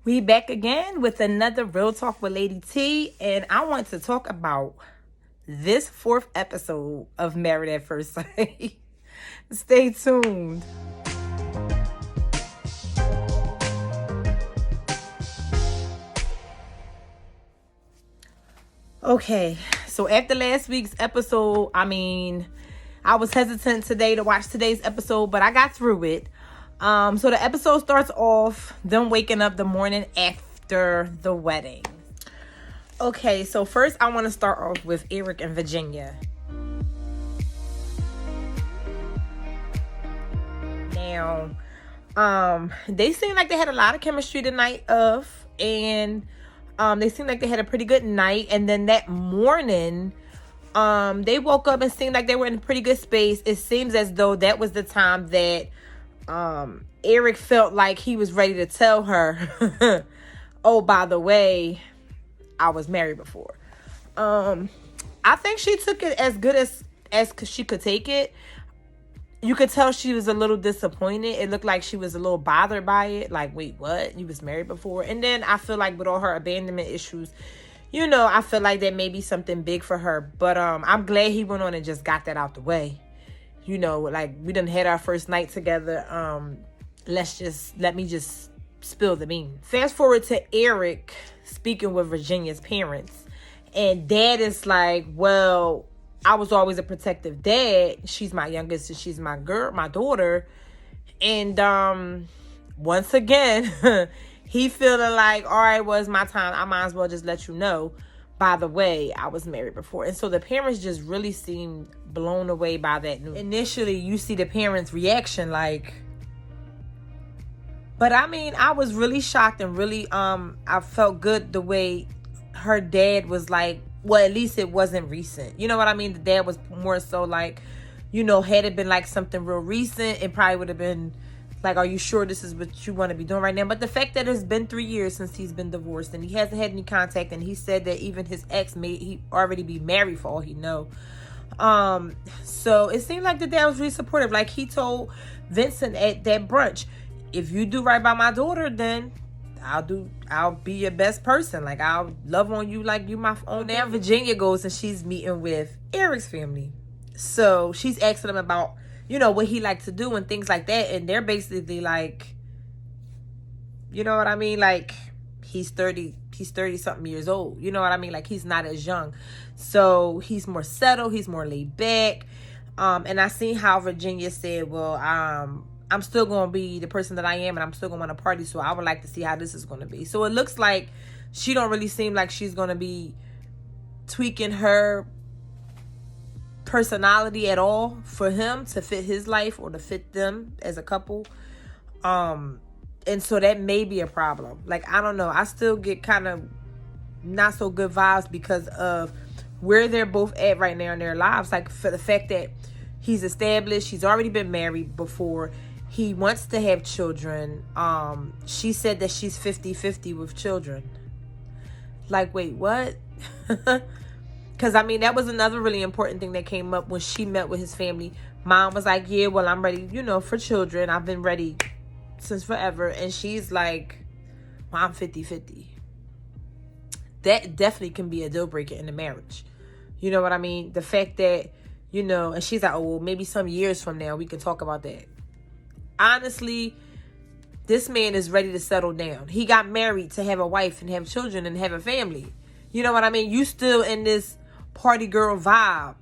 We back again with another Real Talk with Lady T, and I want to talk about this fourth episode of Married at First Sight. Stay tuned. Okay, so after last week's episode, I was hesitant today to watch today's episode, but I got through it. So the episode starts off them waking up the morning after the wedding. Okay, so first I want to start off with Eric and Virginia. Now, they seemed like they had a lot of chemistry the night of, and they seemed like they had a pretty good night. And then that morning, they woke up and seemed like they were in a pretty good space. It seems as though that was the time that Eric felt like he was ready to tell her, oh, by the way, I was married before. I think she took it as good as she could take it. You could tell she was a little disappointed. It looked like she was a little bothered by it. Like, wait, what? You was married before? And then I feel like with all her abandonment issues, I feel like that may be something big for her. But I'm glad he went on and just got that out the way. Like we done had our first night together. Let me just spill the beans. Fast forward to Eric speaking with Virginia's parents. And Dad is like, well, I was always a protective dad. She's my youngest and she's my daughter. And once again, he feeling like, all right, well, it's my time. I might as well just let you know. By the way, I was married before. And so the parents just really seemed blown away by that news. Initially, you see the parents' reaction like... But I was really shocked and really, I felt good the way her dad was like, well, at least it wasn't recent. You know what I mean? The dad was more so like, had it been like something real recent, it probably would have been like, are you sure this is what you want to be doing right now? But the fact that it's been 3 years since he's been divorced and he hasn't had any contact, and he said that even his ex he already be married for all he know. So it seemed like the dad was really supportive. Like he told Vincent at that brunch, if you do right by my daughter, then I'll be your best person. Like I'll love on you like you my own. Now Virginia goes and she's meeting with Eric's family. So she's asking him about, what he likes to do and things like that. And they're basically like, you know what I mean? Like he's 30 something years old. You know what I mean? Like he's not as young. So he's more settled. He's more laid back. And I seen how Virginia said, well, I'm still going to be the person that I am, and I'm still going to want to party. So I would like to see how this is going to be. So it looks like she don't really seem like she's going to be tweaking her personality at all for him to fit his life or to fit them as a couple. And so that may be a problem. Like, I don't know. I still get kind of not so good vibes because of where they're both at right now in their lives. Like, for the fact that he's established, he's already been married before. He wants to have children. She said that she's 50-50 with children. Like, wait, what? Because, that was another really important thing that came up when she met with his family. Mom was like, yeah, well, I'm ready, for children. I've been ready since forever. And she's like, well, I'm 50-50. That definitely can be a deal breaker in the marriage. You know what I mean? The fact that, and she's like, oh, well, maybe some years from now we can talk about that. Honestly, this man is ready to settle down. He got married to have a wife and have children and have a family. You know what I mean? You still in this party girl vibe.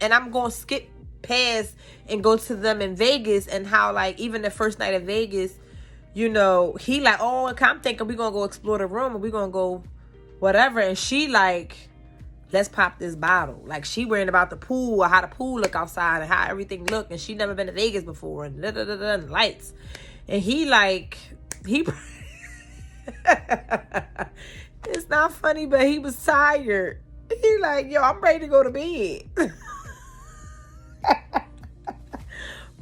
And I'm going to skip past and go to them in Vegas and how, like, even the first night of Vegas, he like, oh, I'm thinking we're going to go explore the room and we're going to go whatever. And she like, let's pop this bottle. Like, she worrying about the pool or how the pool look outside and how everything look. And she never been to Vegas before. And and lights. And he like, it's not funny, but he was tired. He like, yo, I'm ready to go to bed.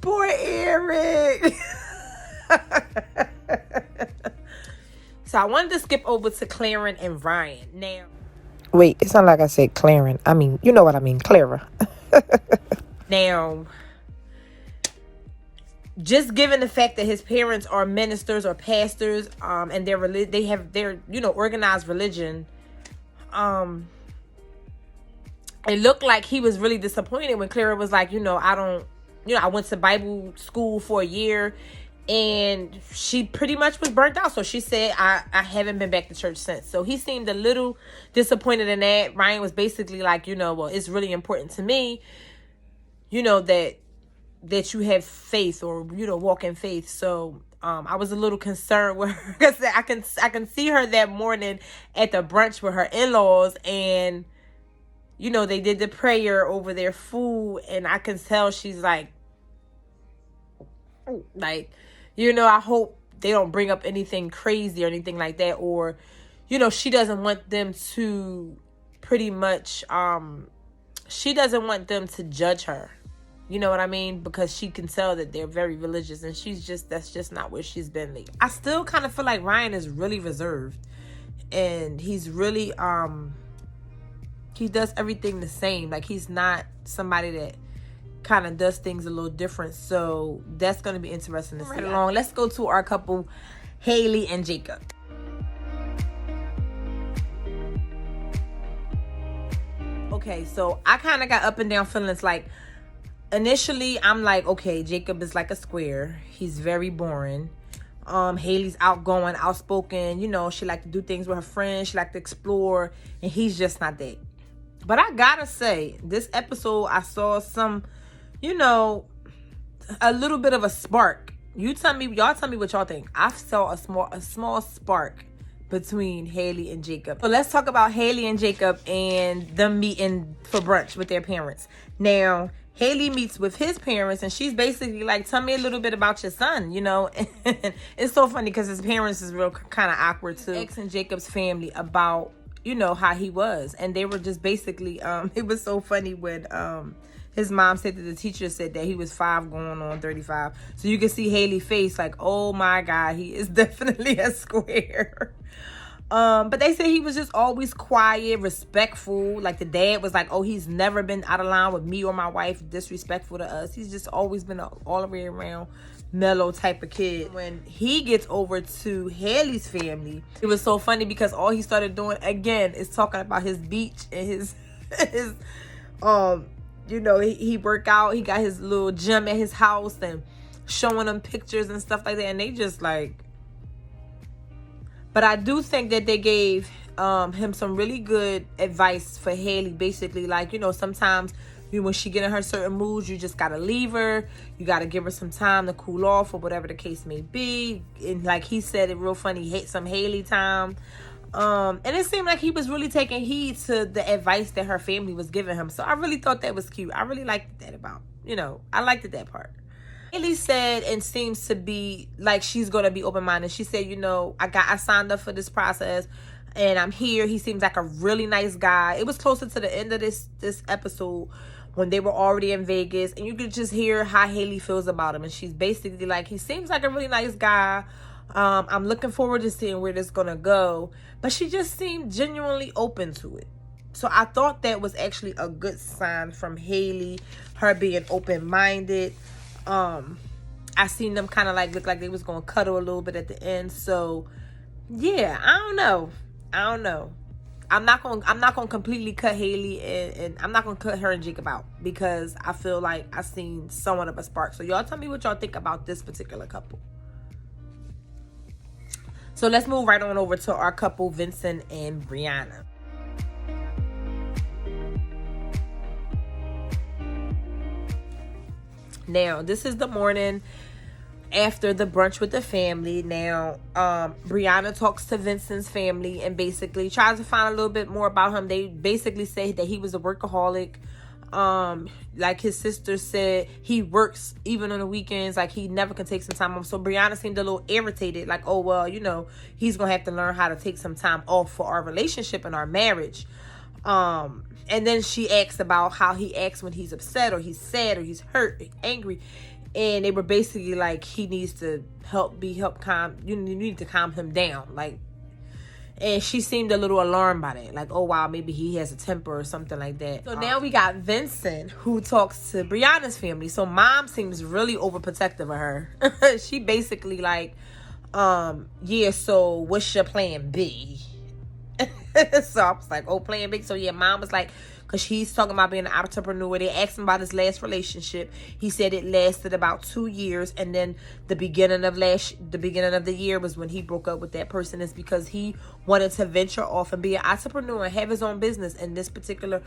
Poor Eric. So I wanted to skip over to Clarence and Ryan. Now, wait, it's not like I said Clarence. I mean, you know what I mean, Clara. Now, just given the fact that his parents are ministers or pastors, and they have their, organized religion, it looked like he was really disappointed when Clara was like, I went to Bible school for a year, and she pretty much was burnt out. So she said, I haven't been back to church since. So he seemed a little disappointed in that. Ryan was basically like, well, it's really important to me, that you have faith, or, walk in faith. So I was a little concerned with her. I can see her that morning at the brunch with her in-laws, and they did the prayer over their food, and I can tell she's like, I hope they don't bring up anything crazy or anything like that, or, she doesn't want them to pretty much, she doesn't want them to judge her. You know what I mean? Because she can tell that they're very religious, and that's just not where she's been lately. I still kind of feel like Ryan is really reserved, and he's really, he does everything the same. Like, he's not somebody that kind of does things a little different. So that's going to be interesting to see. Right along, let's go to our couple, Haley and Jacob. Okay, so I kind of got up and down feelings. Like, initially, I'm like, okay, Jacob is like a square. He's very boring. Haley's outgoing, outspoken. She like to do things with her friends. She like to explore, and he's just not that. But I gotta say, this episode, I saw some, a little bit of a spark. Y'all tell me what y'all think. I saw a small spark between Haley and Jacob. So let's talk about Haley and Jacob and them meeting for brunch with their parents. Now, Haley meets with his parents, and she's basically like, tell me a little bit about your son, And it's so funny because his parents is real kind of awkward too. Asking Jacob's family about, how he was. And they were just basically, it was so funny when his mom said that the teacher said that he was 5 going on 35. So you can see Haley's face like, oh my God, he is definitely a square. But they said he was just always quiet, respectful. Like, the dad was like, oh, he's never been out of line with me or my wife, disrespectful to us. He's just always been all the way around mellow type of kid. When he gets over to Haley's family, it was so funny because all he started doing again is talking about his beach and his he work out. He got his little gym at his house and showing them pictures and stuff like that. And they just like, but I do think that they gave him some really good advice for Haley. Basically, like, sometimes when she get in her certain moods, you just got to leave her. You got to give her some time to cool off or whatever the case may be. And like he said, it real funny, some Haley time. And it seemed like he was really taking heed to the advice that her family was giving him. So I really thought that was cute. I really liked that about, I liked it, that part. Haley said, and seems to be like she's going to be open-minded. She said, I signed up for this process and I'm here. He seems like a really nice guy. It was closer to the end of this episode when they were already in Vegas, and you could just hear how Haley feels about him. And she's basically like, he seems like a really nice guy. I'm looking forward to seeing where this is going to go. But she just seemed genuinely open to it. So I thought that was actually a good sign from Haley, her being open-minded. I seen them kind of like look like they was going to cuddle a little bit at the end. So yeah, I don't know. I'm not going to completely cut Haley and I'm not going to cut her and Jacob out because I feel like I seen somewhat of a spark. So y'all tell me what y'all think about this particular couple. So let's move right on over to our couple, Vincent and Brianna. Now, this is the morning after the brunch with the family. Now, Brianna talks to Vincent's family and basically tries to find a little bit more about him. They basically say that he was a workaholic. Like his sister said, he works even on the weekends. Like, he never can take some time off. So Brianna seemed a little irritated. Like, oh, well, he's going to have to learn how to take some time off for our relationship and our marriage. And then she asks about how he acts when he's upset or he's sad or he's hurt, angry. And they were basically like, he needs to help calm. You need to calm him down. Like, And she seemed a little alarmed by that. Like, oh, wow, maybe he has a temper or something like that. So now we got Vincent, who talks to Brianna's family. So mom seems really overprotective of her. She basically like, yeah, so what's your plan B? So I was like, oh, plan B. So yeah, mom was like, because he's talking about being an entrepreneur. They asked him about his last relationship. He said it lasted about 2 years, and then the beginning of the year was when he broke up with that person. It's because he wanted to venture off and be an entrepreneur and have his own business. And this particular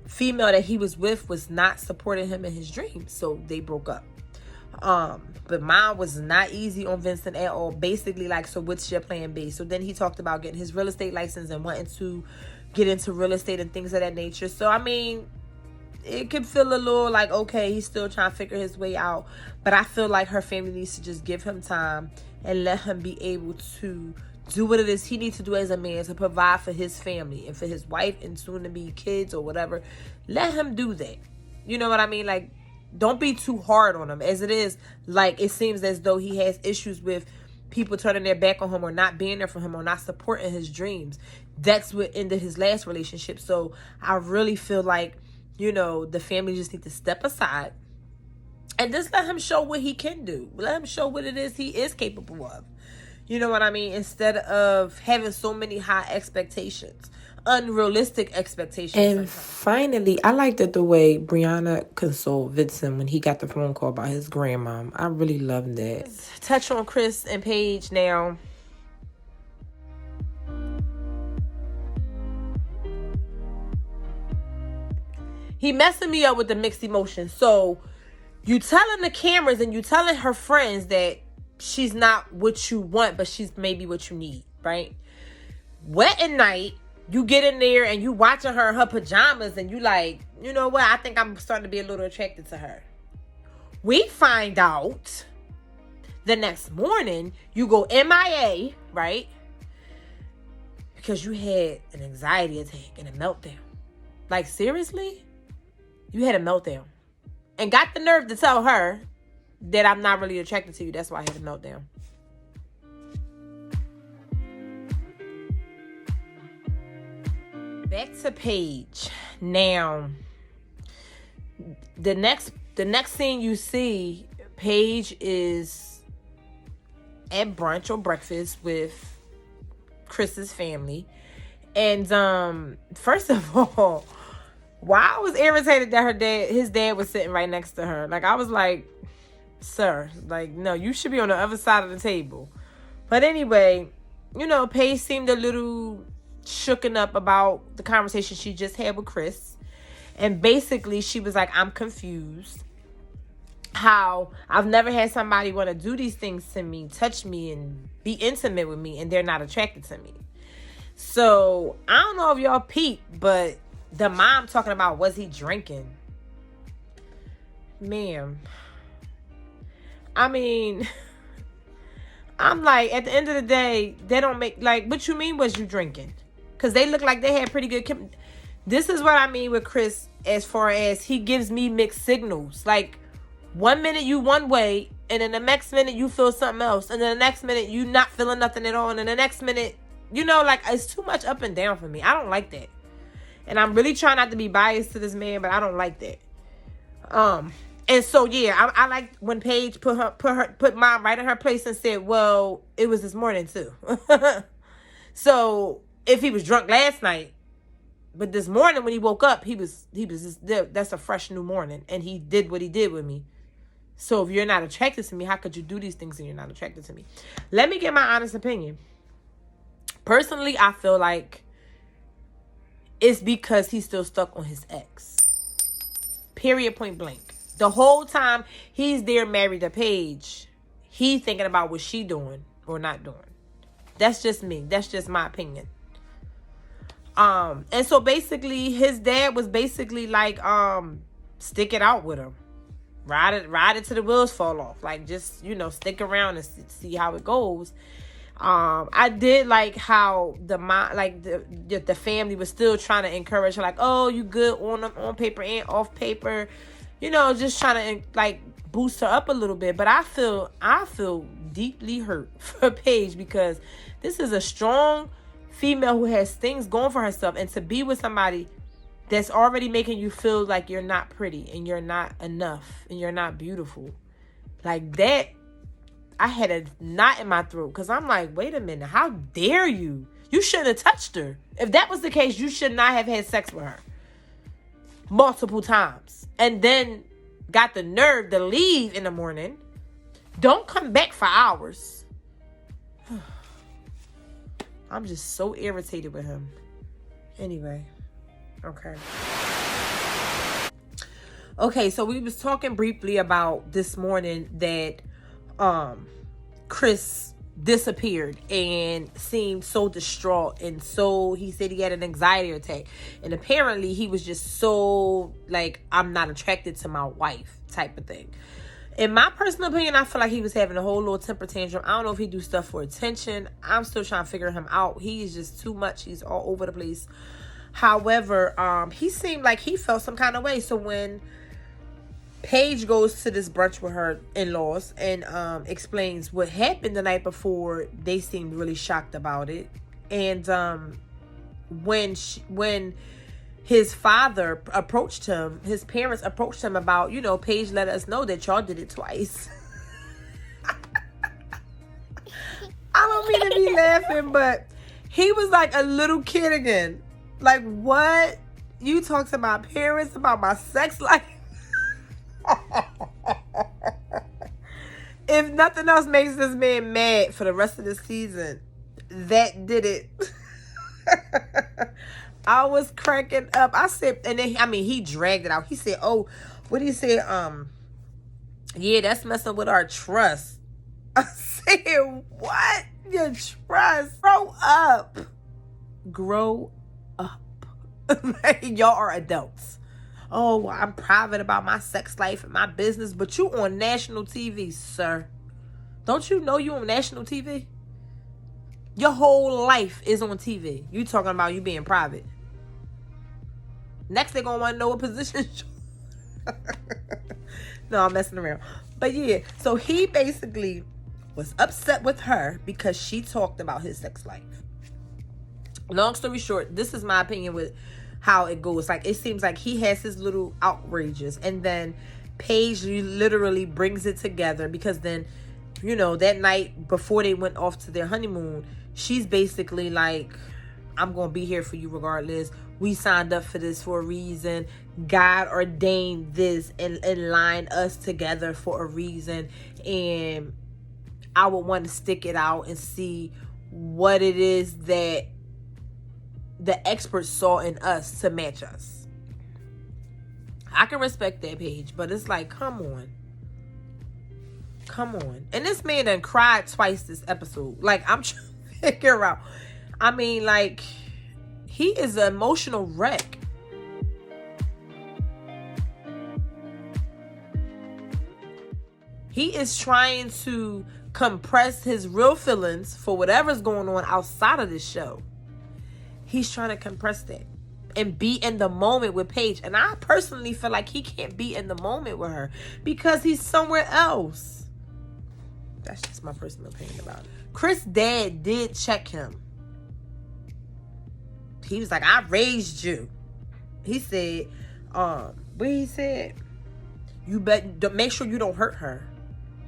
female that he was with was not supporting him in his dreams, so they broke up. But mom was not easy on Vincent at all. Basically, like, so what's your plan B? So then he talked about getting his real estate license and wanting to get into real estate and things of that nature. So I mean, it could feel a little like, okay, he's still trying to figure his way out. But I feel like her family needs to just give him time and let him be able to do what it is he needs to do as a man to provide for his family and for his wife and soon to be kids or whatever. Let him do that. You know what I mean? Like, don't be too hard on him. As it is, like, it seems as though he has issues with people turning their back on him or not being there for him or not supporting his dreams. That's what ended his last relationship. So I really feel like, you know, the family just need to step aside and just let him show what he can do. Let him show what it is he is capable of. You know what I mean? Instead of having so many high expectations, unrealistic expectations. And finally, I liked it the way Brianna consoled Vincent when he got the phone call about his grandmom. I really loved that. Touch on Chris and Paige now. He messing me up with the mixed emotions. So you telling the cameras and you telling her friends that she's not what you want, but she's maybe what you need, right? Wet at night, you get in there and you watching her in her pajamas and you like, you know what? I think I'm starting to be a little attracted to her. We find out the next morning you go MIA, right? Because you had an anxiety attack and a meltdown. Like, seriously? You had a meltdown and got the nerve to tell her that I'm not really attracted to you. That's why I had a meltdown. Back to Paige. Now, the next scene you see, Paige is at brunch or breakfast with Chris's family. And first of all, why I was irritated that his dad was sitting right next to her. Like, I was like, sir, like, no, you should be on the other side of the table. But anyway, you know, Paige seemed a little shooken up about the conversation she just had with Chris. And basically, she was like, I'm confused. How I've never had somebody want to do these things to me, touch me, and be intimate with me, and they're not attracted to me. So, I don't know if y'all peeped, but the mom talking about, was he drinking? Ma'am. I mean, I'm like, at the end of the day, they don't make, like, what you mean was you drinking? Because they look like they had pretty good, this is what I mean with Chris as far as he gives me mixed signals. Like, 1 minute you one way, and then the next minute you feel something else, and then the next minute you not feeling nothing at all, and then the next minute, you know, like, it's too much up and down for me. I don't like that. And I'm really trying not to be biased to this man, but I don't like that. And so, yeah, I like when Paige put mom right in her place and said, well, it was this morning too. So if he was drunk last night, but this morning when he woke up, he was just, that's a fresh new morning. And he did what he did with me. So if you're not attracted to me, how could you do these things and you're not attracted to me? Let me get my honest opinion. Personally, I feel like it's because he's still stuck on his ex. Period, point blank. The whole time he's there married to Paige, he's thinking about what she doing or not doing. That's just me. That's just my opinion. And so basically his dad was basically like, stick it out with him. Ride it till the wheels fall off. Like, just, you know, stick around and see how it goes. I did like how the family was still trying to encourage her, like, oh, you good on paper and off paper, you know, just trying to like boost her up a little bit. But I feel deeply hurt for Paige because this is a strong female who has things going for herself, and to be with somebody that's already making you feel like you're not pretty and you're not enough and you're not beautiful. Like that, I had a knot in my throat because I'm like, wait a minute, how dare you? You shouldn't have touched her. If that was the case, you should not have had sex with her multiple times. And then got the nerve to leave in the morning. Don't come back for hours. I'm just so irritated with him. Anyway. Okay, so we was talking briefly about this morning that Chris disappeared and seemed so distraught, and so he said he had an anxiety attack, and apparently he was just so like, I'm not attracted to my wife type of thing. In my personal opinion, I feel like he was having a whole little temper tantrum. I don't know if he do stuff for attention. I'm still trying to figure him out. He is just too much. He's all over the place. However, he seemed like he felt some kind of way. So when Paige goes to this brunch with her in-laws and explains what happened the night before, they seemed really shocked about it. And when his father approached him, his parents approached him about, Paige let us know that y'all did it twice. I don't mean to be laughing, but he was like a little kid again. Like, what? You talked to my parents about my sex life? If nothing else makes this man mad for the rest of the season, that did it. I was cracking up. I said, and then, he dragged it out. He said, oh, what did he say? Yeah, that's messing with our trust. I said, what? Your trust? Grow up. Grow up. Y'all are adults. Oh, I'm private about my sex life and my business, but you on national TV, sir. Don't you know you on national TV? Your whole life is on TV. You talking about you being private. Next, they're going to want to know what position. No, I'm messing around. But yeah, so he basically was upset with her because she talked about his sex life. Long story short, this is my opinion with how it goes. Like, it seems like he has his little outrages, and then Paige literally brings it together, because then, that night before they went off to their honeymoon, she's basically like, I'm going to be here for you regardless. We signed up for this for a reason. God ordained this and lined us together for a reason. And I would want to stick it out and see what it is that the experts saw in us to match us. I can respect that, Paige, but it's like, come on. And this man done cried twice this episode. Like, I'm trying to figure out. He is an emotional wreck. He is trying to compress his real feelings for whatever's going on outside of this show. He's trying to compress that and be in the moment with Paige. And I personally feel like he can't be in the moment with her because he's somewhere else. That's just my personal opinion about it. Chris' dad did check him. He was like, I raised you. He said, what he said? You make sure you don't hurt her.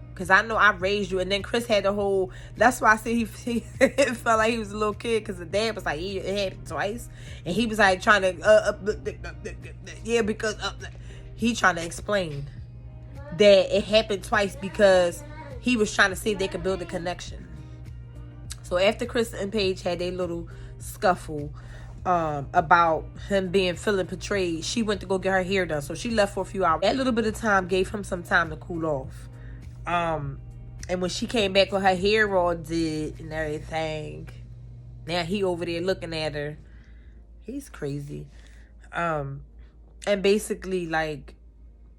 Because I know I raised you. And then Chris had the whole, that's why I said he felt like he was a little kid, because the dad was like, it happened twice. And he was like trying to, because he trying to explain that it happened twice because he was trying to see if they could build a connection. So after Chris and Paige had their little scuffle about him feeling betrayed, she went to go get her hair done. So she left for a few hours. That little bit of time gave him some time to cool off. And when she came back with her hair all did and everything, now he over there looking at her. He's crazy. And basically, like,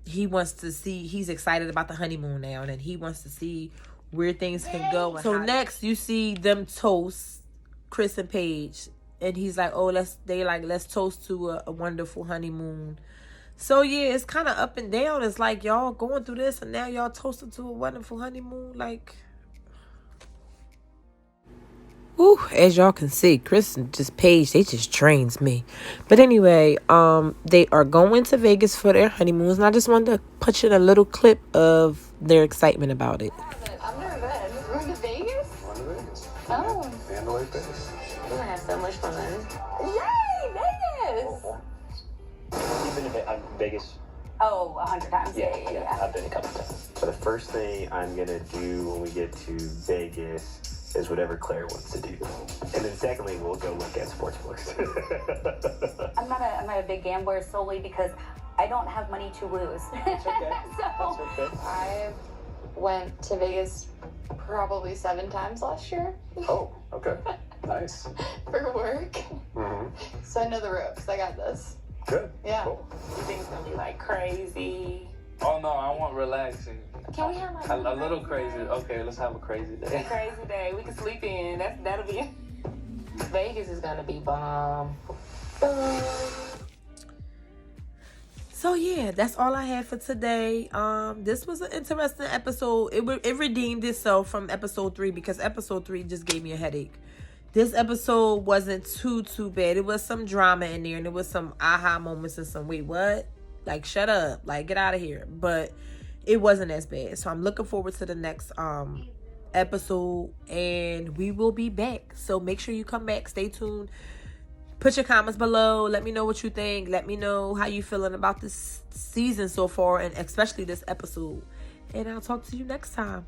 he wants to see, he's excited about the honeymoon now, and he wants to see where things can go. So next you see them toast, Chris and Paige, and he's like, oh, let's toast to a wonderful honeymoon. So yeah, it's kind of up and down. It's like y'all going through this and now y'all toasted to a wonderful honeymoon. Like, ooh, Whew, as y'all can see, Chris and just Paige, they just drains me. But anyway, they are going to Vegas for their honeymoons, and I just wanted to put in a little clip of their excitement about it. I've never been. We're going to Vegas? Going to Vegas. Oh. Mandalay Bay. We're going to have so much fun. Yay, Vegas! You've been to Vegas? Oh, 100 times. Yeah. I've been a couple times. So the first thing I'm going to do when we get to Vegas is whatever Claire wants to do. And then secondly, we'll go look at sports books. I'm not a big gambler solely because I don't have money to lose. That's okay. So, That's okay. I went to Vegas probably 7 times last year Oh, okay. Nice. for work. Mm-hmm. So I know the ropes. I got this. Good. Yeah. Cool. you think it's going to be like crazy? Oh no, I want relaxing. Can we have like A little crazy. Okay, let's have a crazy day. crazy day? We can sleep in. That'll be it. Vegas is going to be bomb. So yeah, that's all I had for today. This was an interesting episode. It redeemed itself from episode 3 because episode 3 just gave me a headache. This episode wasn't too bad. It was some drama in there, and there was some aha moments and some wait what, like shut up, like get out of here. But it wasn't as bad. So I'm looking forward to the next episode, and we will be back. So make sure you come back. Stay tuned. Put your comments below. Let me know what you think. Let me know how you feeling about this season so far, and especially this episode. And I'll talk to you next time.